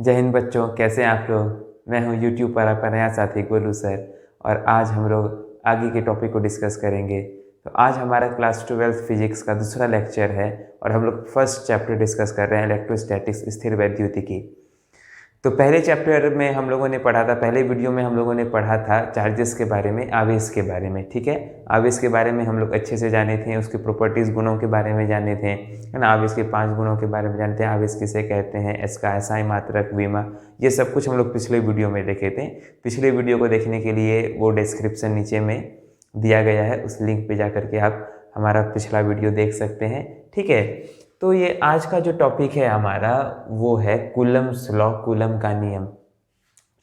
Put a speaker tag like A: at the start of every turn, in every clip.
A: जय हिंद बच्चों, कैसे हैं आप लोग। मैं हूं यूट्यूब पर आपका नया साथी गोलू सर। और आज हम लोग आगे के टॉपिक को डिस्कस करेंगे। तो आज हमारा क्लास 12 फिजिक्स का दूसरा लेक्चर है और हम लोग फर्स्ट चैप्टर डिस्कस कर रहे हैं इलेक्ट्रोस्टैटिक्स, स्थिर वैद्युतिकी। तो पहले चैप्टर में हम लोगों ने पढ़ा था, पहले वीडियो में हम लोगों ने पढ़ा था चार्जेस के बारे में, आवेश के बारे में। ठीक है, आवेश के बारे में हम लोग अच्छे से जाने थे, उसके प्रॉपर्टीज़, गुणों के बारे में जाने थे, है ना। आवेश के 5 गुणों के बारे में जानते हैं, आवेश किसे कहते हैं, इसका एसआई, मात्रक, विमा, ये सब कुछ हम लोग पिछले वीडियो में देखे थे। पिछले वीडियो को देखने के लिए वो डिस्क्रिप्शन नीचे में दिया गया है, उस लिंक पे जा करके आप हमारा पिछला वीडियो देख सकते हैं। ठीक है, तो ये आज का जो टॉपिक है हमारा वो है कूलम्स लॉ, कूलम का नियम।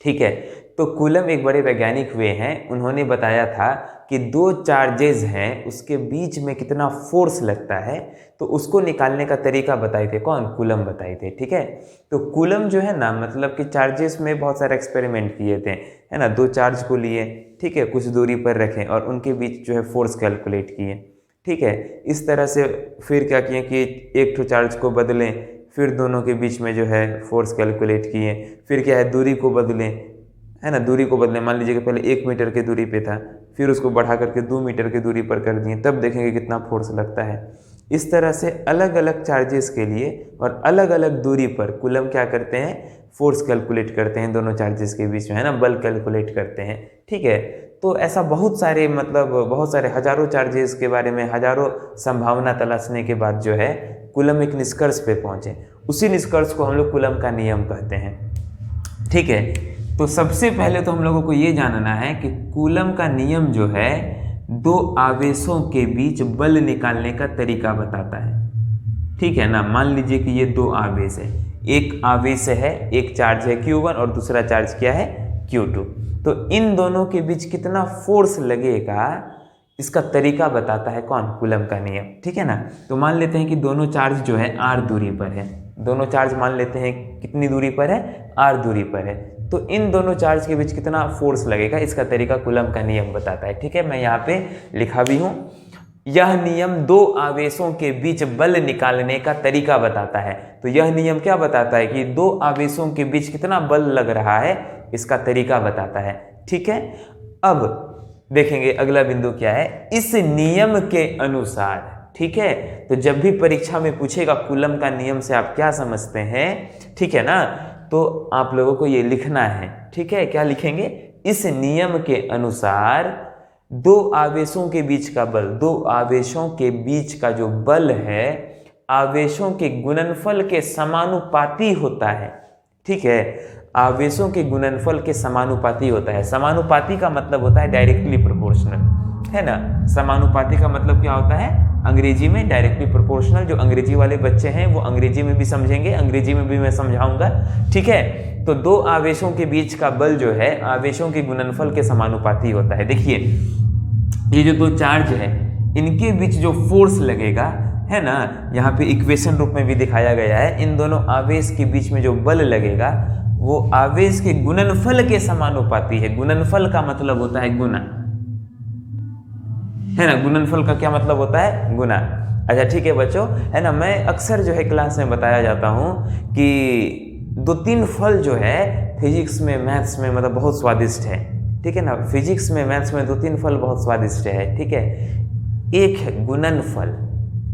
A: ठीक है, तो कूलम एक बड़े वैज्ञानिक हुए हैं, उन्होंने बताया था कि दो चार्जेस हैं उसके बीच में कितना फोर्स लगता है, तो उसको निकालने का तरीका बताए थे। कौन? कूलम बताए थे। ठीक है, तो कूलम जो है ना, मतलब कि चार्जेस में बहुत सारे एक्सपेरिमेंट किए थे, है ना। दो चार्ज को लिए, ठीक है, कुछ दूरी पर रखें और उनके बीच जो है फोर्स कैलकुलेट किए। ठीक है, इस तरह से फिर क्या किए कि एक ठो चार्ज को बदलें, फिर दोनों के बीच में जो है फोर्स कैलकुलेट किए। फिर क्या है, दूरी को बदलें, है ना, दूरी को बदलें। मान लीजिए कि पहले 1 मीटर की दूरी पे था, फिर उसको बढ़ा करके 2 मीटर की दूरी पर कर दिए, तब देखेंगे कितना फोर्स लगता है। इस तरह से अलग अलग चार्जेस के लिए और अलग अलग दूरी पर कूलम क्या करते हैं, फोर्स कैलकुलेट करते हैं दोनों चार्जेस के बीच में, है ना, बल कैलकुलेट करते हैं। ठीक है, तो ऐसा बहुत सारे, मतलब बहुत सारे हजारों चार्जेस के बारे में हजारों संभावना तलाशने के बाद जो है कूलम एक निष्कर्ष पे पहुंचे। उसी निष्कर्ष को हम लोग कूलम का नियम कहते हैं। ठीक है, तो सबसे पहले तो हम लोगों को ये जानना है कि कूलम का नियम जो है दो आवेशों के बीच बल निकालने का तरीका बताता है। ठीक है ना, मान लीजिए कि ये दो आवेश है, एक आवेश है, एक चार्ज है Q1 और दूसरा चार्ज क्या है, Q2। तो इन दोनों के बीच कितना फोर्स लगेगा इसका तरीका बताता है कौन, कूलम का नियम। ठीक है ना, तो मान लेते हैं कि दोनों चार्ज जो है r दूरी पर है, दोनों चार्ज मान लेते हैं कितनी दूरी पर है, r दूरी पर है। तो इन दोनों चार्ज के बीच कितना फोर्स लगेगा इसका तरीका कूलम का नियम बताता है। ठीक है, मैं यहाँ पे लिखा भी हूँ, यह नियम दो आवेशों के बीच बल निकालने का तरीका बताता है। तो यह नियम क्या बताता है कि दो आवेशों के बीच कितना बल लग रहा है, इसका तरीका बताता है। ठीक है, अब देखेंगे अगला बिंदु क्या है, इस नियम के अनुसार। ठीक है, तो जब भी परीक्षा में पूछेगा कूलम का नियम से आप क्या समझते हैं, ठीक है ना, तो आप लोगों को ये लिखना है। ठीक है, क्या लिखेंगे, इस नियम के अनुसार दो आवेशों के बीच का बल, दो आवेशों के बीच का जो बल है आवेशों के गुणनफल के समानुपाती होता है। ठीक है, आवेशों के गुणनफल के समानुपाती होता है। समानुपाती का मतलब होता है डायरेक्टली प्रोपोर्शनल, है ना। समानुपाती का मतलब क्या होता है, अंग्रेजी में डायरेक्टली प्रोपोर्शनल। जो अंग्रेजी वाले बच्चे हैं वो अंग्रेजी में भी समझेंगे, अंग्रेजी में भी मैं समझाऊंगा। ठीक है, तो दो आवेशों के बीच का बल जो है आवेशों के गुणनफल के समानुपाती होता है। देखिए, ये जो दो चार्ज है इनके बीच जो फोर्स लगेगा, है ना, यहाँ पे इक्वेशन रूप में भी दिखाया गया है, इन दोनों आवेश के बीच में जो बल लगेगा वो आवेश के गुणनफल के समानुपाती है। गुणनफल का मतलब होता है गुना, है ना। गुणनफल का क्या मतलब होता है, गुना। अच्छा ठीक है बच्चों, है ना, मैं अक्सर जो है क्लास में बताया जाता हूँ कि 2-3 फल जो है फिजिक्स में, मैथ्स में, मतलब बहुत स्वादिष्ट है। ठीक है ना, फिजिक्स में, मैथ्स में 2-3 फल बहुत स्वादिष्ट है। ठीक है, एक है गुणनफल,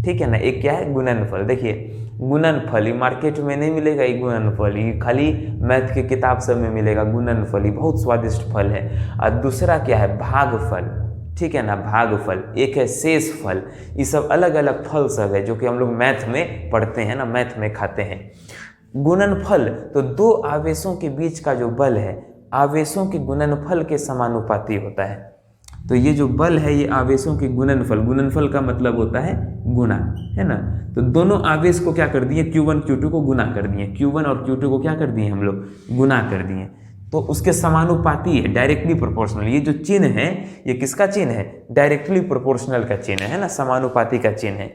A: ठीक है ना, एक क्या है, गुणनफल। देखिए गुणनफल ये मार्केट में नहीं मिलेगा, ये गुणनफल ये खाली मैथ की किताब सब में मिलेगा। गुणनफल ये बहुत स्वादिष्ट फल है। और दूसरा क्या है, भागफल। ठीक है ना, भागफल। एक है शेषफल। ये सब अलग अलग फल सब है जो कि हम लोग मैथ में पढ़ते हैं ना, मैथ में खाते हैं। गुणनफल तो दो आवेशों के बीच का जो बल है आवेशों के गुणनफल के समानुपाती होता है। तो ये जो बल है ये आवेशों के गुणनफल, गुणनफल का मतलब होता है गुना, है ना। तो दोनों आवेश को क्या कर दिए, Q1 Q2 को गुना कर दिए, Q1 और Q2 को क्या कर दिए हम लोग, गुना कर दिए। तो उसके समानुपाती है, डायरेक्टली प्रोपोर्शनल। ये जो चिन्ह है ये किसका चिन्ह है, डायरेक्टली प्रोपोर्शनल का चिन्ह है ना, समानुपाती का चिन्ह है।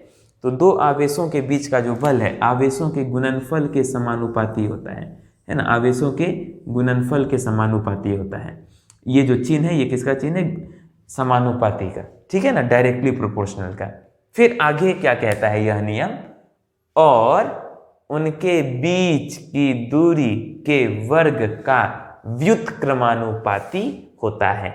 A: तो दो आवेशों के बीच का जो बल है आवेशों के गुणनफल के समानुपाती होता है ना, आवेशों के गुणनफल के समानुपाती होता है। ये जो चिन्ह है ये किसका चिन्ह है, समानुपाती का। ठीक है ना, डायरेक्टली प्रोपोर्शनल का। फिर आगे क्या कहता है यह नियम, और उनके बीच की दूरी के वर्ग का व्युत्क्रमानुपाती होता है।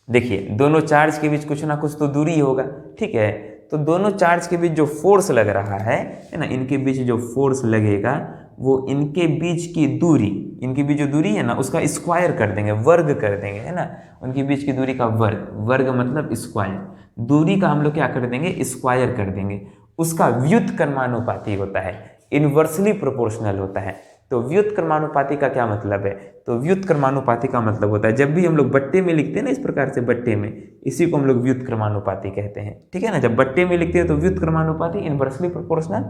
A: देखिए दोनों चार्ज के बीच कुछ ना कुछ तो दूरी होगा, ठीक है। तो दोनों चार्ज के बीच जो फोर्स लग रहा है ना, इनके बीच जो फोर्स लगेगा वो इनके बीच की दूरी, इनके बीच जो दूरी है ना उसका स्क्वायर कर देंगे, वर्ग कर देंगे, है ना। उनके बीच की दूरी का वर्ग, वर्ग मतलब स्क्वायर, दूरी का हम लोग क्या कर देंगे, स्क्वायर कर देंगे। उसका व्युत्क्रमानुपाती होता है, इनवर्सली प्रोपोर्शनल होता है। तो व्युत्क्रमानुपाती का क्या मतलब है, तो व्युत्क्रमानुपाती का मतलब होता है जब भी हम लोग बट्टे में लिखते हैं ना, इस प्रकार से बट्टे में, इसी को हम लोग व्युत्क्रमानुपाती कहते हैं, ठीक है ना। जब बट्टे में लिखते हैं तो व्युत्क्रमानुपाती, इनवर्सली प्रोपोर्शनल,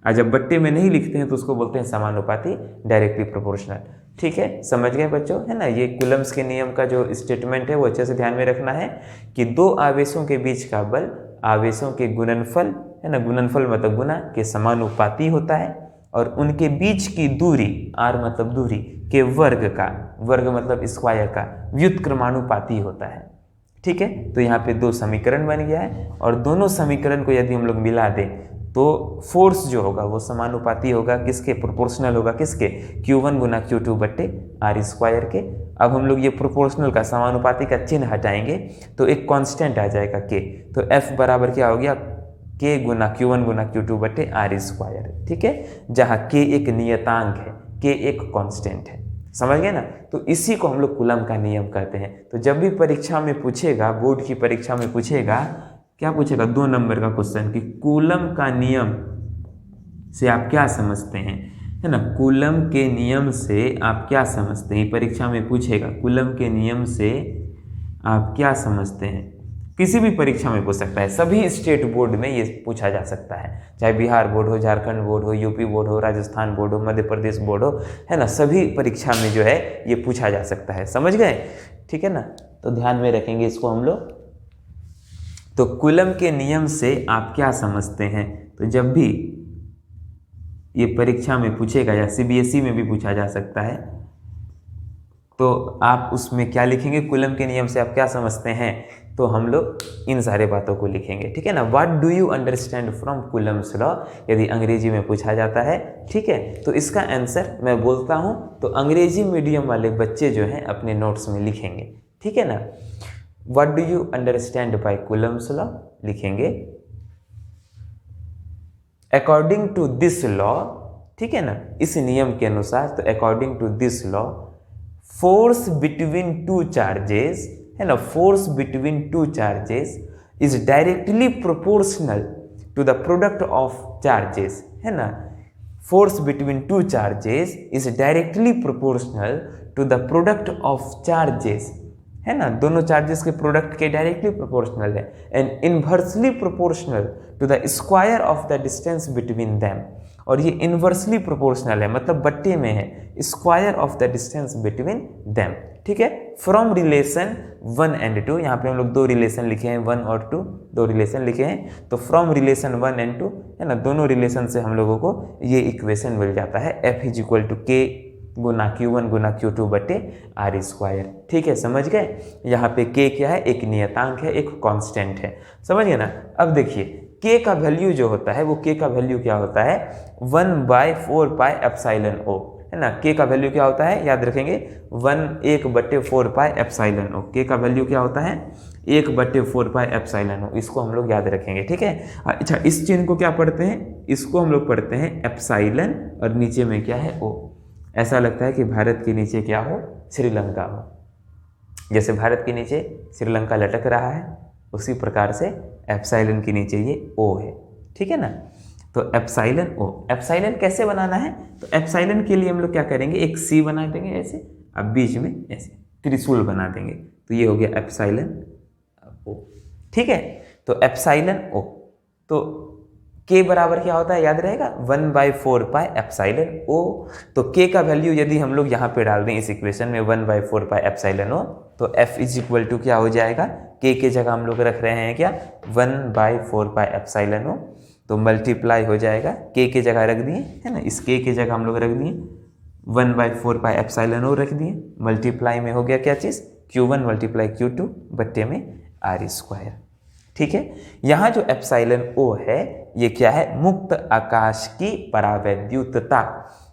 A: और जब बट्टे में नहीं लिखते हैं तो उसको बोलते हैं समानुपाती, डायरेक्टली प्रोपोर्शनल। ठीक है, समझ गए बच्चों, है ना। ये कूलम्स के नियम का जो स्टेटमेंट है वो अच्छे से ध्यान में रखना है कि दो आवेशों के बीच का बल आवेशों के गुणनफल, है ना, गुणनफल मतलब गुना के समानुपाती होता है, और उनके बीच की दूरी, आर मतलब दूरी, के वर्ग का, वर्ग मतलब स्क्वायर का, व्युत्क्रमानुपाती होता है। ठीक है, तो यहाँ पे दो समीकरण बन गया है, और दोनों समीकरण को यदि हम लोग मिला दें तो फोर्स जो होगा वो समानुपाती होगा किसके, प्रोपोर्शनल होगा किसके, Q1 गुना Q2 बट्टे आर स्क्वायर के। अब हम लोग ये प्रोपोर्शनल का, समानुपाती का चिन्ह हटाएंगे तो एक कांस्टेंट आ जाएगा K, तो F बराबर क्या हो गया, K गुना Q1 गुना Q2 बट्टे आर स्क्वायर। ठीक है, जहाँ K एक नियतांक है, K एक कांस्टेंट है, समझ गए ना। तो इसी को हम लोग कूलम का नियम कहते हैं। तो जब भी परीक्षा में पूछेगा, बोर्ड की परीक्षा में पूछेगा, क्या पूछेगा, 2 नंबर का क्वेश्चन कि कूलम का नियम से आप क्या समझते हैं, है ना। कूलम के नियम से आप क्या समझते हैं, परीक्षा में पूछेगा, कूलम के नियम से आप क्या समझते हैं। किसी भी परीक्षा में पूछ सकता है, सभी स्टेट बोर्ड में ये पूछा जा सकता है, चाहे बिहार बोर्ड हो, झारखंड बोर्ड हो, यूपी बोर्ड हो, राजस्थान बोर्ड हो, मध्य प्रदेश बोर्ड हो, है ना। सभी परीक्षा में जो है ये पूछा जा सकता है, समझ गए, ठीक है ना। तो ध्यान में रखेंगे इसको हम लोग। तो कूलम के नियम से आप क्या समझते हैं, तो जब भी ये परीक्षा में पूछेगा या CBSE में भी पूछा जा सकता है, तो आप उसमें क्या लिखेंगे, कूलम के नियम से आप क्या समझते हैं, तो हम लोग इन सारे बातों को लिखेंगे, ठीक है ना। What do you understand from Coulomb's law, यदि अंग्रेजी में पूछा जाता है, ठीक है। तो इसका आंसर मैं बोलता हूं, तो अंग्रेजी मीडियम वाले बच्चे जो हैं अपने नोट्स में लिखेंगे, ठीक है ना। What do you understand by Coulomb's law लिखेंगे, अकॉर्डिंग टू दिस लॉ, ठीक है ना, इस नियम के अनुसार, तो according to this law force between two charges, है ना, force between two charges is directly proportional to the product of charges, है ना। Force between two charges is directly proportional to the product of charges, है ना, दोनों charges के product के directly proportional है, and inversely proportional to the square of the distance between them, और ये इनवर्सली प्रोपोर्शनल है, मतलब बट्टे में है, square of the distance between them, ठीक है। फ्रॉम रिलेशन 1 एंड 2, यहाँ पे हम लोग 2 रिलेशन लिखे हैं, 1 और 2, 2 रिलेशन लिखे हैं, तो फ्रॉम रिलेशन 1 एंड 2, है ना, दोनों रिलेशन से हम लोगों को ये इक्वेशन मिल जाता है, F is equal to K गुना Q1 गुना Q2 बटे आर स्क्वायर, ठीक है, समझ गए। यहाँ पे K क्या है, एक नियतांक है, एक कांस्टेंट है, समझ गए ना। अब देखिए K का वैल्यू जो होता है, वो K का वैल्यू क्या होता है, 1/4 पाई एप्सिलॉन O, है ना। K का वैल्यू क्या होता है, याद रखेंगे, 1/4 पाई एप्सिलॉन O। K का वैल्यू क्या होता है, 1/4 पाई एप्सिलॉन O, इसको हम लोग याद रखेंगे, ठीक है। अच्छा, इस चिन्ह को क्या पढ़ते हैं, इसको हम लोग पढ़ते हैं एप्सिलॉन, और नीचे में क्या है, O। ऐसा लगता है कि भारत के नीचे क्या हो, श्रीलंका हो, जैसे भारत के नीचे श्रीलंका लटक रहा है, उसी प्रकार से एप्सिलॉन के नीचे ये O है, ठीक है ना। तो एप्सिलॉन O, एप्सिलॉन कैसे बनाना है, तो एप्सिलॉन के लिए हम लोग क्या करेंगे, एक C बना देंगे ऐसे, अब बीच में ऐसे त्रिशूल बना देंगे, तो ये हो गया एप्सिलॉन O, ठीक है। तो एप्सिलॉन O, तो K बराबर क्या होता है, याद रहेगा, 1/4 पाई एप्सिलॉन O। तो K का वैल्यू यदि हम लोग यहाँ पे डाल दें इस इक्वेशन में, 1/4 पाई एप्सिलॉन O, तो F इज इक्वल टू क्या हो जाएगा, K के जगह हम लोग रख रहे हैं क्या, 1/4 पाई एप्सिलॉन O, तो मल्टीप्लाई हो जाएगा, K के जगह रख दिए, है ना, इस K के जगह हम लोग रख दिए 1/4 पाई एप्सिलॉन O रख दिए, मल्टीप्लाई में हो गया क्या चीज़, Q1 मल्टीप्लाई Q2 बट्टे में आर स्क्वायर, ठीक है। यहाँ जो एप्सिलॉन ओ है ये क्या है, मुक्त आकाश की परावैद्युतता,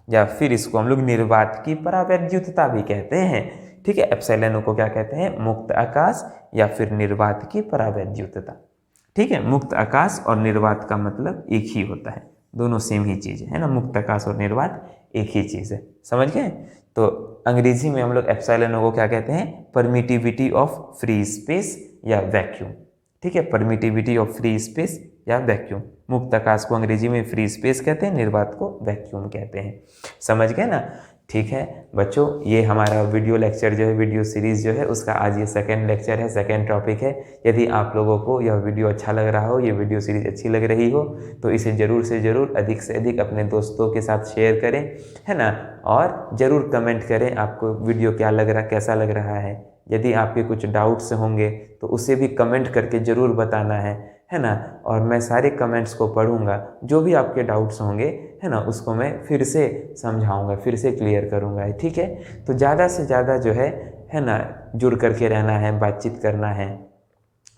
A: या फिर इसको हम लोग निर्वात की परावैद्युतता भी कहते हैं। ठीक है, एप्सिलॉन ओ को क्या कहते हैं, मुक्त आकाश या फिर निर्वात की परावैद्युतता। ठीक है, मुक्त आकाश और निर्वात का मतलब एक ही होता है, दोनों सेम ही चीज़ है ना, मुक्त आकाश और निर्वात एक ही चीज़ है, समझ गए। तो अंग्रेजी में हम लोग एप्सिलॉन को क्या कहते हैं, परमिटिविटी ऑफ फ्री स्पेस या वैक्यूम। ठीक है, परमिटिविटी ऑफ फ्री स्पेस या वैक्यूम। मुक्त आकाश को अंग्रेजी में फ्री स्पेस कहते हैं, निर्वात को वैक्यूम कहते हैं, समझ गए ना। ठीक है बच्चों, ये हमारा वीडियो लेक्चर जो है, वीडियो सीरीज़ जो है उसका आज ये सेकंड लेक्चर है, सेकंड टॉपिक है। यदि आप लोगों को यह वीडियो अच्छा लग रहा हो, ये वीडियो सीरीज़ अच्छी लग रही हो, तो इसे ज़रूर से ज़रूर अधिक से अधिक अपने दोस्तों के साथ शेयर करें, है ना। और ज़रूर कमेंट करें आपको वीडियो क्या लग रहा, कैसा लग रहा है। यदि आपके कुछ डाउट्स होंगे तो उसे भी कमेंट करके ज़रूर बताना है ना। और मैं सारे कमेंट्स को पढ़ूंगा, जो भी आपके डाउट्स होंगे, है ना, उसको मैं फिर से समझाऊंगा, फिर से क्लियर करूंगा। ठीक है, तो ज़्यादा से ज़्यादा जो है ना, जुड़ करके रहना है, बातचीत करना है।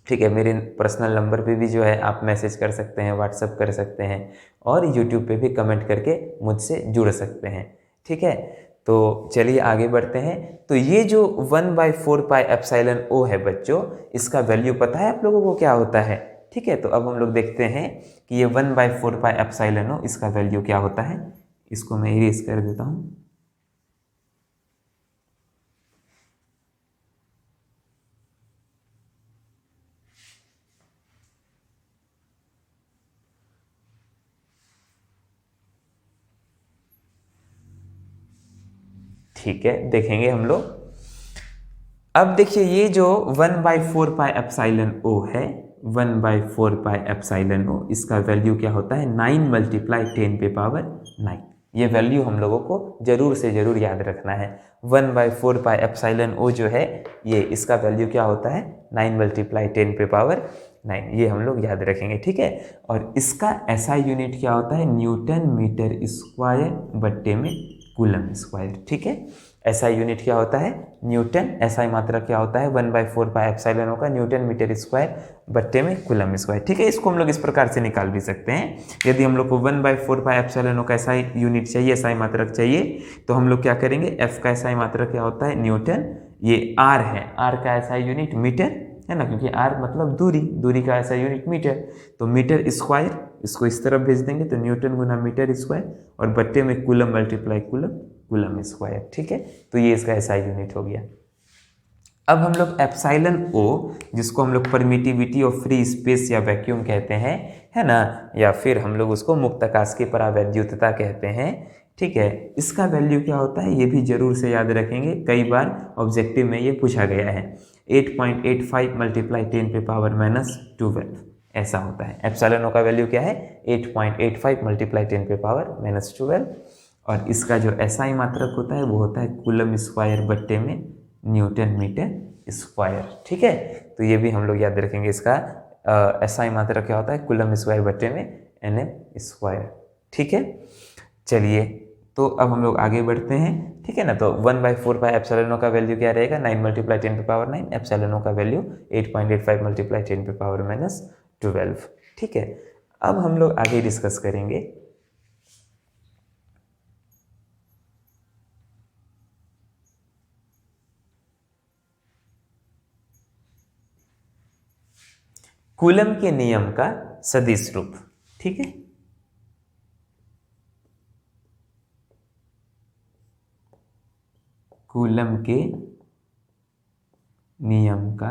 A: ठीक है, मेरे पर्सनल नंबर पे भी जो है आप मैसेज कर सकते हैं, व्हाट्सअप कर सकते हैं, और यूट्यूब पे भी कमेंट करके मुझसे जुड़ सकते हैं। ठीक है, तो चलिए आगे बढ़ते हैं। तो ये जो 1/4 पाई एप्सिलॉन ओ है बच्चों, इसका वैल्यू पता है आप लोगों को क्या होता है। ठीक है, तो अब हम लोग देखते हैं कि ये 1/4 पाई एप्सिलॉन ओ, इसका वैल्यू क्या होता है। इसको मैं इरेज कर देता हूँ। ठीक है, देखेंगे हम लोग। अब देखिए, ये जो 1/4 पाई एप्सिलॉन ओ है, 1/4 पाई एप्सिलॉन ओ, इसका वैल्यू क्या होता है, 9 × 10⁻⁹। ये वैल्यू हम लोगों को जरूर से जरूर याद रखना है। 1/4 पाई एप्सिलॉन ओ जो है, ये इसका वैल्यू क्या होता है, 9 × 10⁻⁹। ये हम लोग याद रखेंगे। ठीक है, और इसका ऐसा यूनिट क्या होता है, न्यूटन मीटर स्क्वायर बट्टे में कूलम स्क्वायर। ठीक है, ऐसा यूनिट क्या होता है, न्यूटन, ऐसा मात्रा क्या होता है, 1/4 पाई एप्सिलॉन ओ का न्यूटन मीटर स्क्वायर बट्टे में कूलम स्क्वायर। ठीक है, इसको हम लोग इस प्रकार से निकाल भी सकते हैं। यदि हम लोग को 1/4 पाई एप्सिलॉन ओ का ऐसा यूनिट चाहिए, ऐसा मात्रक चाहिए, तो हम लोग क्या करेंगे, एफ का ऐसा मात्रक क्या होता है, न्यूटन, ये आर है, आर का ऐसा यूनिट मीटर है ना, क्योंकि आर मतलब दूरी, दूरी का ऐसा यूनिट मीटर, तो मीटर स्क्वायर, इसको इस तरफ भेज देंगे तो न्यूटन गुना मीटर स्क्वायर, और बट्टे में coulomb multiply coulomb, coulomb square. ठीक है, तो ये इसका ऐसा यूनिट हो गया। अब हम लोग एप्सिलॉन ओ, जिसको हम लोग परमिटिविटी ऑफ फ्री स्पेस या वैक्यूम कहते हैं, है ना, या फिर हम लोग उसको मुक्त आकाश की परावैद्युतता कहते हैं। ठीक है, इसका वैल्यू क्या होता है, ये भी जरूर से याद रखेंगे, कई बार ऑब्जेक्टिव में ये पूछा गया है। 8.85 × 10⁻⁻12 ऐसा होता है। एप्सिलॉन ओ का वैल्यू क्या है, 8.85 × 10⁻⁻12, और इसका जो एसआई मात्रक होता है वो होता है कूलम स्क्वायर बट्टे में न्यूटन मीटर स्क्वायर। ठीक है, तो ये भी हम लोग याद रखेंगे, इसका एसआई मात्रक क्या होता है, कूलम स्क्वायर बट्टे में एनएम स्क्वायर। ठीक है, चलिए तो अब हम लोग आगे बढ़ते हैं। ठीक है ना, तो 1/4 पाई एप्सिलॉन ओ का वैल्यू क्या रहेगा, 9 × 10⁻⁹, एप्सिलॉन ओ का वैल्यू 8.85 × 10⁻12। ठीक है, अब हम लोग आगे डिस्कस करेंगे। कूलम के नियम का सदिश रूप। ठीक है, कूलम के नियम का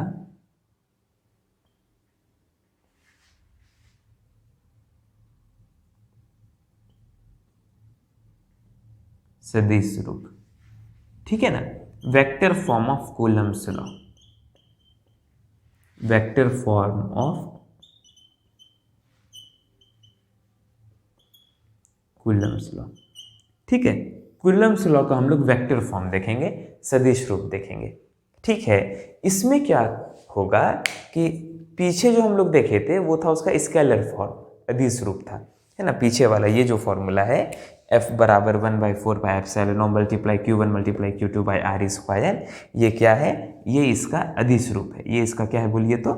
A: सदिश रूप। ठीक है ना, vector form of Coulomb's law, vector form of Coulomb's law. ठीक है, कूलम्स लॉ का हम लोग वेक्टर फॉर्म देखेंगे, सदिश रूप देखेंगे। ठीक है, इसमें क्या होगा कि पीछे जो हम लोग देखे थे वो था उसका स्केलर फॉर्म, अदिश रूप था, है ना। पीछे वाला ये जो फॉर्मूला है, F बराबर 1/4 पाई एप्सिलॉन ओ मल्टीप्लाई Q1 × Q2 / R², ये क्या है, ये इसका अदिश रूप है। ये इसका क्या है बोलिए तो,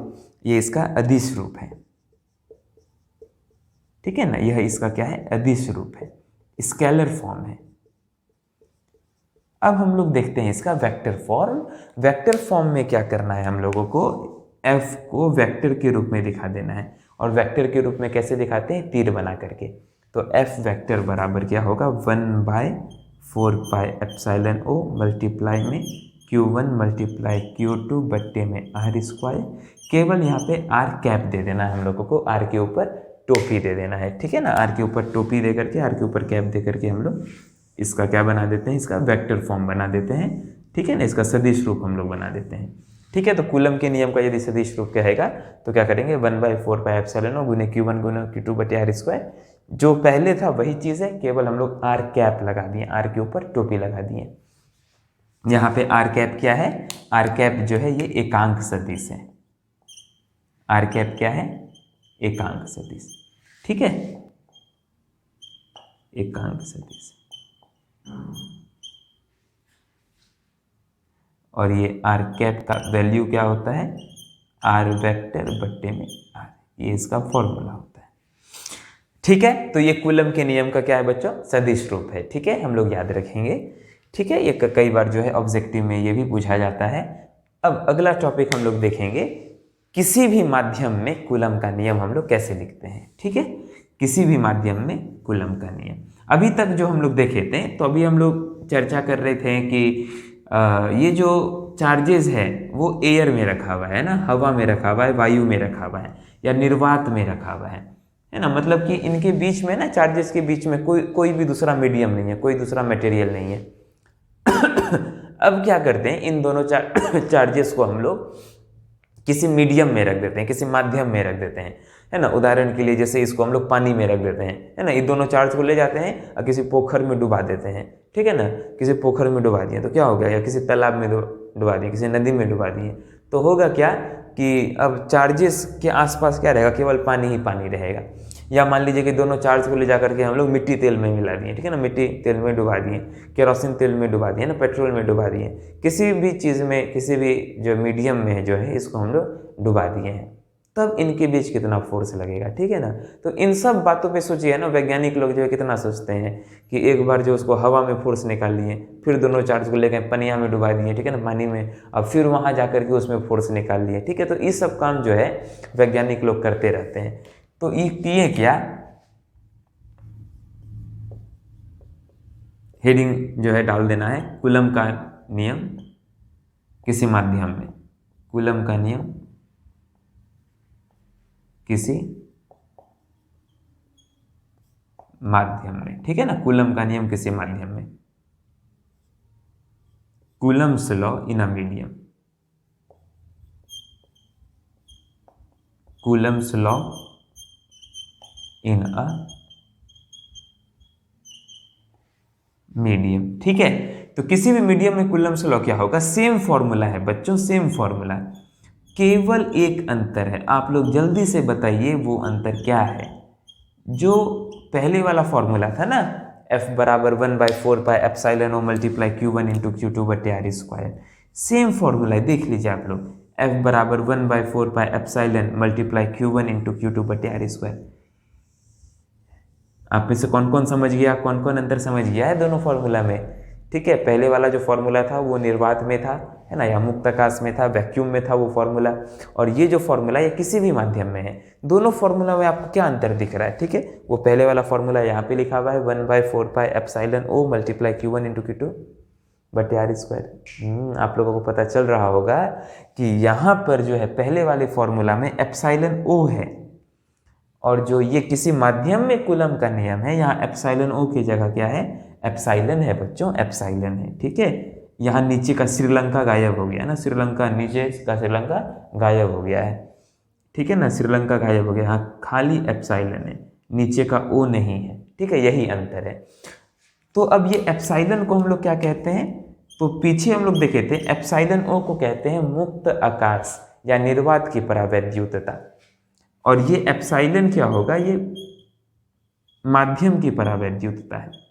A: ये इसका अदिश रूप है, ठीक है ना, यह इसका क्या है, अदिश रूप है, स्केलर फॉर्म है। अब हम लोग देखते हैं इसका वेक्टर फॉर्म। वेक्टर फॉर्म में क्या करना है हम लोगों को, f को वेक्टर के रूप में दिखा देना है। और वेक्टर के रूप में कैसे दिखाते हैं, तीर बना करके। तो f वेक्टर बराबर क्या होगा, 1/4πε0 मल्टीप्लाई में q1 मल्टीप्लाई q2 बट्टे में r स्क्वायर। केवल यहाँ पे r कैप दे देना है हम लोगों को, r के ऊपर टोपी दे देना है, ठीक है ना, r के ऊपर टोपी दे करके, r के ऊपर कैप दे करके हम लोग इसका क्या बना देते हैं, इसका वेक्टर फॉर्म बना देते हैं, ठीक है ना, इसका सदिश रूप हम लोग बना देते हैं, ठीक है। तो कूलम के नियम का यदि सदिश रूप कहेगा तो क्या करेंगे, 1/4πε0 गुने q1 गुने q2 बटे r स्क्वायर। जो पहले था वही चीज़ है, केवल हम लोग r कैप लगा दिए, r के ऊपर टोपी लगा दिए। यहाँ पे r कैप क्या है, r कैप जो है ये एकांक सदिश है। r कैप क्या है, एकांक सदिश, ठीक है, एकांक सदिश। और ये r कैप का वैल्यू क्या होता है, r वेक्टर बट्टे में r, ये इसका फॉर्मूला होता है, ठीक है। तो ये कूलम के नियम का क्या है बच्चों, सदिश रूप है, ठीक है, हम लोग याद रखेंगे, ठीक है। ये कई बार जो है ऑब्जेक्टिव में ये भी पूछा जाता है। अब अगला टॉपिक हम लोग देखेंगे, किसी भी माध्यम में कूलम का नियम हम लोग कैसे लिखते हैं, ठीक है, किसी भी माध्यम में कूलम का नियम। अभी तक जो हम लोग देखे थे, तो अभी हम लोग चर्चा कर रहे थे कि ये जो चार्जेस है वो एयर में रखा हुआ है ना, हवा में रखा हुआ है, वायु में रखा हुआ है, या निर्वात में रखा हुआ है ना, मतलब कि इनके बीच में ना, चार्जेस के बीच में कोई भी दूसरा मीडियम नहीं है, कोई दूसरा मटेरियल नहीं है। अब क्या करते हैं, इन दोनों चार्जेस को हम लोग किसी मीडियम में रख देते हैं, किसी माध्यम में रख देते हैं, है ना। उदाहरण के लिए जैसे इसको हम लोग पानी में रख देते हैं, है ना, ये दोनों चार्ज को ले जाते हैं और किसी पोखर में डुबा देते हैं, ठीक है ना, किसी पोखर में डुबा दिए तो क्या हो गया, या किसी तालाब में डुबा दिए, किसी नदी में डुबा दिए, तो होगा क्या कि अब चार्जेस के आसपास क्या रहेगा, केवल पानी ही पानी रहेगा। या मान लीजिए कि दोनों चार्ज को ले जा करके हम लोग मिट्टी तेल में मिला दिए, ठीक है ना, मिट्टी तेल में डुबा दिए, केरोसिन तेल में डुबा दिए ना, पेट्रोल में डुबा दिए, किसी भी चीज़ में, किसी भी जो मीडियम में जो है इसको हम लोग डुबा दिए हैं, तब इनके बीच कितना फोर्स लगेगा, ठीक है ना। तो इन सब बातों पे सोचिए ना, वैज्ञानिक लोग जो है कितना सोचते हैं कि एक बार जो उसको हवा में फोर्स निकाल लिए, फिर दोनों चार्ज को लेकर पनिया में डुबा दिए, ठीक है ना, पानी में, अब फिर वहाँ जा करके उसमें फोर्स निकाल लिए, ठीक है। तो ये सब काम जो है वैज्ञानिक लोग करते रहते हैं। तो ये किए क्या, हेडिंग जो है डाल देना है, कूलम का नियम किसी माध्यम में, कूलम का नियम किसी माध्यम में, ठीक है ना, कूलम का नियम किसी माध्यम में, Coulomb's law in a medium, Coulomb's law in a medium, ठीक है। तो किसी भी मीडियम में कूलम्स लॉ क्या होगा, सेम फॉर्मूला है बच्चों, सेम फॉर्मूला है, केवल एक अंतर है, आप लोग जल्दी से बताइए वो अंतर क्या है। जो पहले वाला फॉर्मूला था ना, F बराबर 1/4πε0 मल्टीप्लाई Q1 इंटू Q2 बटे आर स्क्वायर, सेम फॉर्मूला है, देख लीजिए आप लोग, F बराबर 1/4πε मल्टीप्लाई Q1 इंटू Q2 बटे आर स्क्वायर। आप में से कौन कौन समझ गया, कौन कौन अंतर समझ गया है दोनों फॉर्मूला में, ठीक है। पहले वाला जो फॉर्मूला था वो निर्वात में था, है ना, या मुक्त आकाश में था, वैक्यूम में था वो फॉर्मूला, और ये जो फॉर्मूला ये किसी भी माध्यम में है। दोनों फॉर्मूला में आपको क्या अंतर दिख रहा है, ठीक है। वो पहले वाला फॉर्मूला यहाँ पे लिखा हुआ है 1/4πε0 मल्टीप्लाई Q1 इंटू Q2 बटे आर स्क्वायर। आप लोगों को पता चल रहा होगा कि यहाँ पर जो है पहले वाले फॉर्मूला में एप्सिलॉन ओ है, और जो ये किसी माध्यम में कूलम का नियम है, यहाँ एप्सिलॉन ओ की जगह क्या है, एप्सिलॉन है बच्चों, एप्सिलॉन है, ठीक है। यहाँ नीचे का श्रीलंका गायब हो गया ना, श्रीलंका, नीचे का श्रीलंका गायब हो गया है, ठीक है ना, श्रीलंका गायब हो गया, यहाँ खाली एप्सिलॉन है, नीचे का ओ नहीं है, ठीक है, यही अंतर है। तो अब ये एप्सिलॉन को हम लोग क्या कहते हैं, तो पीछे हम लोग देखे थे, एप्सिलॉन ओ को कहते हैं मुक्त आकाश या निर्वात की परावैद्युतता, और ये एप्सिलॉन क्या होगा, ये माध्यम की परावैद्युतता है।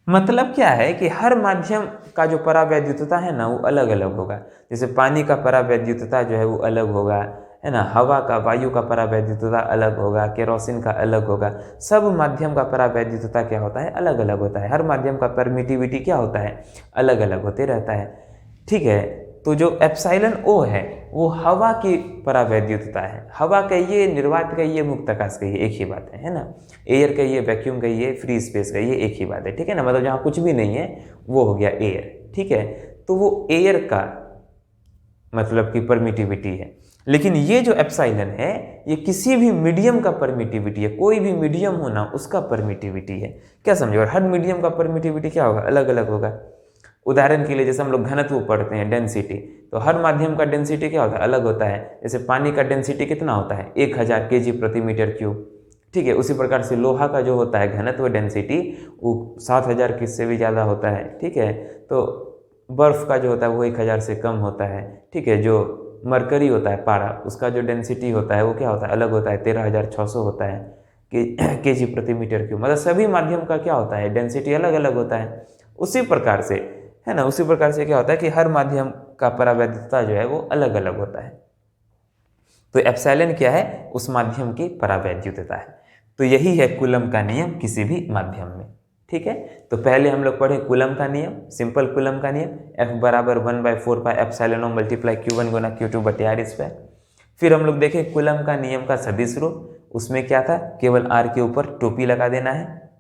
A: मतलब क्या है कि हर माध्यम का जो परावैद्युतता है ना वो अलग अलग होगा। जैसे पानी का परावैद्युतता जो है वो अलग होगा, है ना, हवा का, वायु का परावैद्युतता अलग होगा, केरोसिन का अलग होगा। सब माध्यम का परावैद्युतता क्या होता है, अलग अलग होता है। हर माध्यम का परमिटिविटी क्या होता है, अलग अलग होते रहता है। ठीक है, तो जो एप्सिलॉन ओ है वो हवा की परावैद्युतता है। हवा कहिए, निर्वात कहिए, मुक्त आकाश कहिए, एक ही बात है ना। एयर कहिए, वैक्यूम कहिए, फ्री स्पेस कहिए, एक ही बात है। ठीक है ना, मतलब जहाँ कुछ भी नहीं है वो हो गया एयर। ठीक है, तो वो एयर का मतलब कि परमिटिविटी है। लेकिन ये जो एप्सिलॉन है ये किसी भी मीडियम का परमिटिविटी है। कोई भी मीडियम हो ना उसका परमिटिविटी है। क्या समझे, और हर मीडियम का परमिटिविटी क्या होगा, अलग अलग होगा। उदाहरण के लिए जैसे हम लोग घनत्व पढ़ते हैं, डेंसिटी, तो हर माध्यम का डेंसिटी क्या होता है, अलग होता है। जैसे पानी का डेंसिटी कितना होता है, 1000 kg प्रति मीटर क्यूब। ठीक है, उसी प्रकार से लोहा का जो होता है घनत्व डेंसिटी वो 7000 की से भी ज़्यादा होता है। ठीक है, तो बर्फ़ का जो होता है वो 1000 से कम होता है। ठीक है, जो मरकरी होता है पारा, उसका जो डेंसिटी होता है वो क्या होता है, अलग होता है, 13600 होता है केजी प्रति मीटर क्यूब। मतलब सभी माध्यम का क्या होता है, डेंसिटी अलग अलग होता है। उसी प्रकार से, है ना, उसी प्रकार से क्या होता है कि हर माध्यम का परावैद्युतता जो है वो अलग अलग होता है। तो एप्सिलॉन क्या है, उस माध्यम की परावैद्युतता है। तो यही है कूलम का नियम किसी भी माध्यम में। ठीक है, तो पहले हम लोग पढ़े कूलम का नियम, सिंपल कूलम का नियम, F बराबर 1/4 पाई एप्सिलॉन मल्टीप्लाई Q1 गुना Q2/r²। फिर हम लोग देखे कूलम का नियम का सदिश रूप, उसमें क्या था, केवल R के ऊपर टोपी लगा देना है,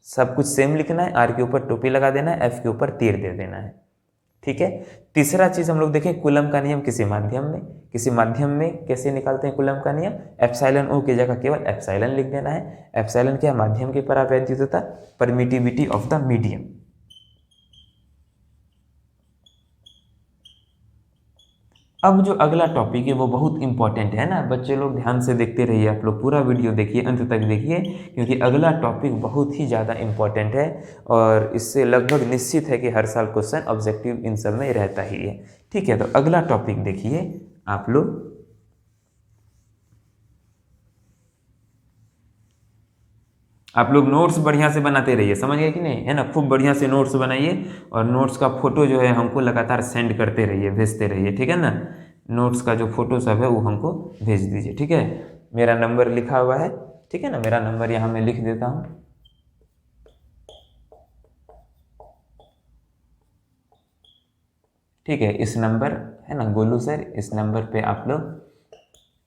A: सब कुछ सेम लिखना है, R के ऊपर टोपी लगा देना है, F के ऊपर तीर दे देना है। ठीक है, तीसरा चीज हम लोग देखें कूलम का नियम किसी माध्यम में कैसे निकालते हैं कूलम का नियम। एप्सिलॉन ओ की जगह केवल एप्सिलॉन लिख देना है। एप्सिलॉन क्या, माध्यम की परावैद्युतता, परमिटिविटी ऑफ द मीडियम। अब जो अगला टॉपिक है वो बहुत इंपॉर्टेंट है ना, बच्चे लोग ध्यान से देखते रहिए, आप लोग पूरा वीडियो देखिए, अंत तक देखिए, क्योंकि अगला टॉपिक बहुत ही ज़्यादा इंपॉर्टेंट है और इससे लगभग निश्चित है कि हर साल क्वेश्चन ऑब्जेक्टिव इन सब में रहता ही है। ठीक है, तो अगला टॉपिक देखिए आप लोग, नोट्स बढ़िया से बनाते रहिए, समझ गए कि नहीं, है ना, खूब बढ़िया से नोट्स बनाइए और नोट्स का फोटो जो है हमको लगातार सेंड करते रहिए, भेजते रहिए। ठीक है ना, नोट्स का जो फोटो सब है वो हमको भेज दीजिए। ठीक है, मेरा नंबर लिखा हुआ है, ठीक है ना, मेरा नंबर यहाँ मैं लिख देता हूँ। ठीक है, इस नंबर है ना गोलू सर, इस नंबर पे आप लोग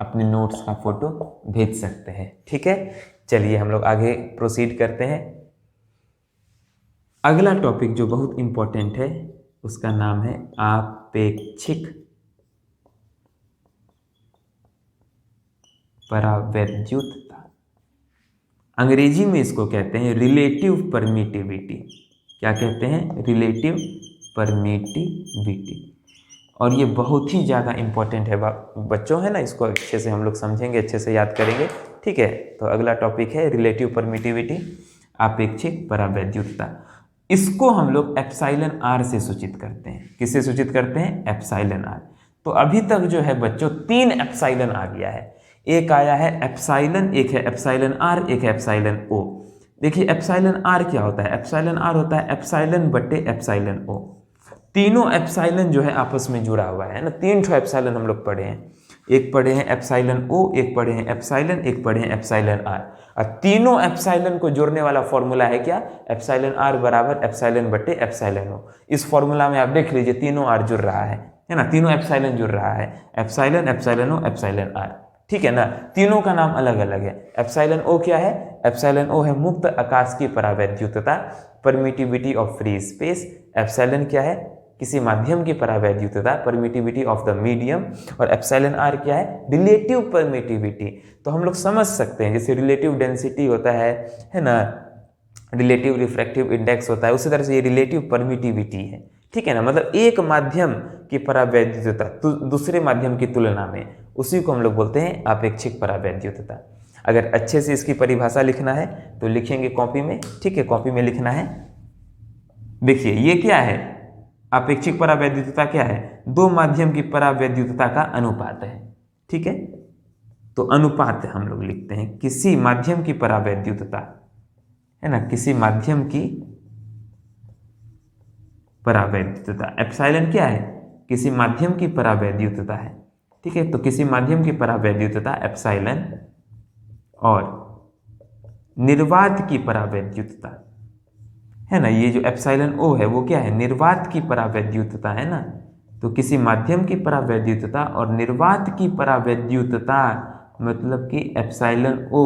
A: अपने नोट्स का फोटो भेज सकते हैं। ठीक है, चलिए हम लोग आगे प्रोसीड करते हैं। अगला टॉपिक जो बहुत इंपॉर्टेंट है उसका नाम है आपेक्षिक परावैद्युतता। अंग्रेजी में इसको कहते हैं रिलेटिव परमिटिविटी। क्या कहते हैं, रिलेटिव परमिटिविटी। और ये बहुत ही ज़्यादा इंपॉर्टेंट है बच्चों, है ना, इसको अच्छे से हम लोग समझेंगे, अच्छे से याद करेंगे। ठीक है, तो अगला टॉपिक है रिलेटिव परमिटिविटी, आपेक्षिक परावैद्युतता। इसको हम लोग एप्सिलॉन आर से सूचित करते हैं। किससे सूचित करते हैं, एप्सिलॉन आर। तो अभी तक जो है बच्चों 3 एप्सिलॉन आ गया है। एक आया है एप्सिलॉन, एक है एप्सिलॉन आर, एक है एप्सिलॉन ओ। देखिए एप्सिलॉन आर क्या होता है, एप्सिलॉन आर होता है एप्सिलॉन बटे एप्सिलॉन ओ। तीनों एप्सिलॉन जो है आपस में जुड़ा हुआ है ना, 3 ठो एप्सिलॉन हम लोग पढ़े हैं, एक पढ़े हैं एप्सिलॉन ओ, एक पढ़े हैं एप्सिलॉन, एक पढ़े हैं एप्सिलॉन आर। और तीनों एप्सिलॉन को जोड़ने वाला फॉर्मूला है क्या, एप्सिलॉन आर बराबर एप्सिलॉन बटे एप्सिलॉन ओ। इस फॉर्मूला में आप देख लीजिए तीनों आर जुड़ रहा है ना, तीनों एप्सिलॉन जुड़ रहा है, epsilon, epsilon O, epsilon R. ठीक है ना, तीनों का नाम अलग अलग है। एप्सिलॉन ओ क्या है, एप्सिलॉन ओ है मुक्त आकाश की परावैद्युतता, permittivity of free space. Epsilon क्या है, किसी माध्यम की परावैद्युतता, परमिटिविटी ऑफ द मीडियम। और एप्सिलॉन आर क्या है, रिलेटिव परमिटिविटी। तो हम लोग समझ सकते हैं जैसे रिलेटिव डेंसिटी होता है ना, रिलेटिव रिफ्रैक्टिव इंडेक्स होता है, उसी तरह से ये रिलेटिव परमिटिविटी है। ठीक है ना, मतलब एक माध्यम की परावैद्युतता दूसरे माध्यम की तुलना में, उसी को हम लोग बोलते हैं आपेक्षिक परावैद्युतता। अगर अच्छे से इसकी परिभाषा लिखना है तो लिखेंगे कॉपी में। ठीक है, कॉपी में लिखना है। देखिए ये क्या है, आपेक्षिक परावैद्युतता क्या है, दो माध्यम की परावैद्युतता का अनुपात है। ठीक है, तो अनुपात हम लोग लिखते हैं, किसी माध्यम की परावैद्युतता, है ना, किसी माध्यम की परावैद्युतता। एप्सिलॉन क्या है? किसी माध्यम की परावैद्युतता है। ठीक है, तो किसी माध्यम की परावैद्युतता एप्सिलॉन और निर्वात की परावैद्युतता है ना, ये जो एप्सिलॉन ओ है वो क्या है? निर्वात की परावैद्युतता है ना। तो किसी माध्यम की परावैद्युतता और निर्वात की परावैद्युतता मतलब कि एप्सिलॉन ओ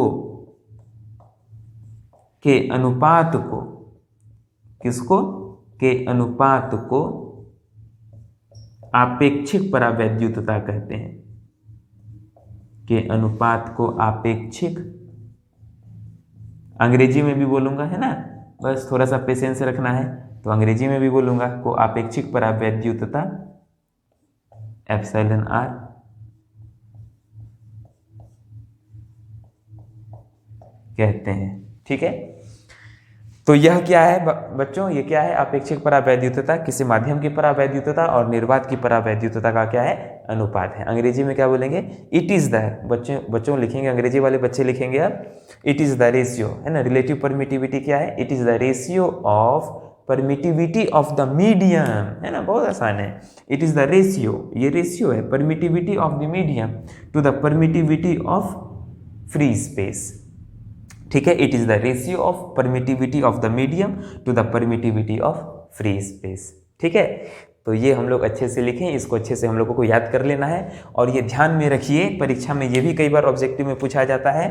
A: के अनुपात को, किसको? के अनुपात को आपेक्षिक परावैद्युतता कहते हैं। के अनुपात को आपेक्षिक, अंग्रेजी में भी बोलूंगा है ना, बस थोड़ा सा पेशेंस रखना है, तो अंग्रेजी में भी बोलूंगा, को आपेक्षिक परावैद्युतता एप्सिलॉन आर कहते हैं। ठीक है, तो यह क्या है बच्चों? ये क्या है? आपेक्षिक परावैद्युतता किसी माध्यम की परावैद्युतता और निर्वात की परावैद्युतता का क्या है? अनुपात है। अंग्रेजी में क्या बोलेंगे? इट इज द, बच्चों लिखेंगे, अंग्रेजी वाले बच्चे लिखेंगे अब, इट इज द रेशियो, है ना। रिलेटिव परमिटिविटी क्या है? It is the ratio of permittivity of the medium, है ना, बहुत आसान है। इट इज द रेशियो, ये रेशियो है, permittivity of the medium to the permittivity of free space. ठीक है, it is the ratio of permittivity of the medium to the permittivity of free space. ठीक है, तो ये हम लोग अच्छे से लिखें, इसको अच्छे से हम लोगों को याद कर लेना है। और ये ध्यान में रखिए, परीक्षा में ये भी कई बार ऑब्जेक्टिव में पूछा जाता है,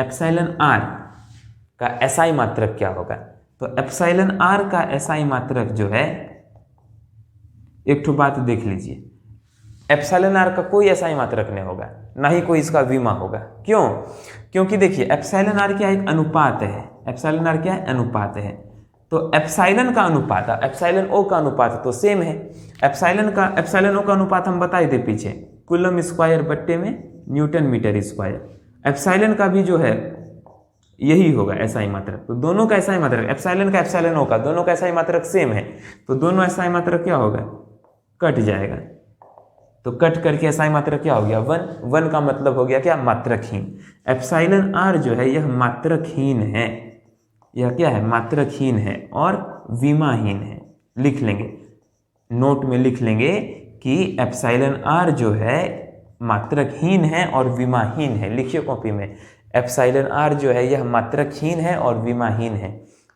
A: एप्सिलॉन आर का एसआई मात्रक क्या होगा? तो एप्सिलॉन आर का एसआई मात्रक जो है, एक ठो बात देख लीजिए, एप्सिलॉन आर का कोई एसआई मात्रक नहीं होगा, ना ही कोई इसका विमा होगा। क्यों? क्योंकि देखिए एप्सिलॉन आर क्या, एक अनुपात है। एप्सिलॉन आर क्या है? अनुपात है। तो एप्सिलॉन का अनुपात, एप्सिलॉन ओ का अनुपात तो सेम है। एप्सिलॉन ओ का अनुपात हम बताए थे पीछे, कूलम स्क्वायर बट्टे में न्यूटन मीटर स्क्वायर। एप्सिलॉन का भी जो है यही होगा एसआई मात्रक। तो दोनों का एसआई मात्रक, एप्सिलॉन का एप्सिलॉन ओ का, दोनों का एसआई मात्रक सेम है, तो दोनों एसआई मात्रक क्या होगा? कट जाएगा। तो कट करके एसआई मात्रक क्या हो गया? 1। 1 का मतलब हो गया क्या? मात्रकहीन। एप्सिलॉन आर जो है यह मात्रकहीन है, यह क्या है? मात्रकहीन है और विमाहीन है। लिख लेंगे, नोट में लिख लेंगे कि एप्सिलॉन आर जो है मात्रकहीन है और विमाहीन है। लिखिए कॉपी में, एप्सिलॉन आर जो है यह मात्रकहीन है और विमाहीन है।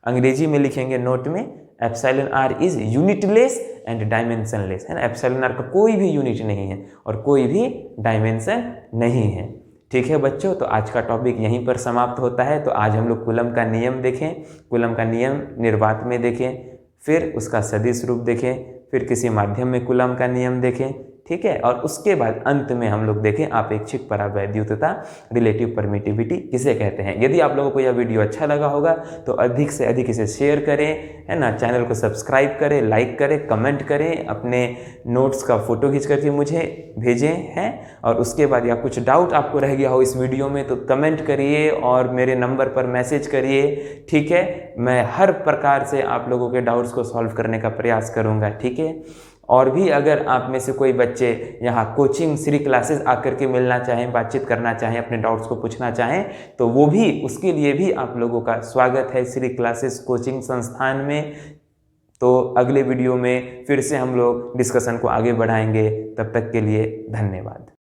A: अंग्रेजी में लिखेंगे नोट में, epsilon R is unitless and dimensionless, है ना। एप्सिलॉन आर का कोई भी यूनिट नहीं है और कोई भी डायमेंशन नहीं है। ठीक है बच्चों, तो आज का टॉपिक यहीं पर समाप्त होता है। तो आज हम लोग कूलम का नियम देखें, कूलम का नियम निर्वात में देखें, फिर उसका सदिश रूप देखें, फिर किसी माध्यम में कूलम का नियम देखें। ठीक है, और उसके बाद अंत में हम लोग देखें आपेक्षिक परावैद्युतता, रिलेटिव परमिटिविटी किसे कहते हैं। यदि आप लोगों को यह वीडियो अच्छा लगा होगा तो अधिक से अधिक इसे शेयर करें, है ना, चैनल को सब्सक्राइब करें, लाइक करें, कमेंट करें, अपने नोट्स का फोटो खींच करके मुझे भेजें, हैं। और उसके बाद या कुछ डाउट आपको रह गया हो इस वीडियो में तो कमेंट करिए और मेरे नंबर पर मैसेज करिए। ठीक है, मैं हर प्रकार से आप लोगों के डाउट्स को सॉल्व करने का प्रयास करूँगा। ठीक है, और भी अगर आप में से कोई बच्चे यहाँ कोचिंग श्री क्लासेस आकर के मिलना चाहें, बातचीत करना चाहें, अपने डाउट्स को पूछना चाहें, तो वो भी, उसके लिए भी आप लोगों का स्वागत है श्री क्लासेस कोचिंग संस्थान में। तो अगले वीडियो में फिर से हम लोग डिस्कशन को आगे बढ़ाएंगे। तब तक के लिए धन्यवाद।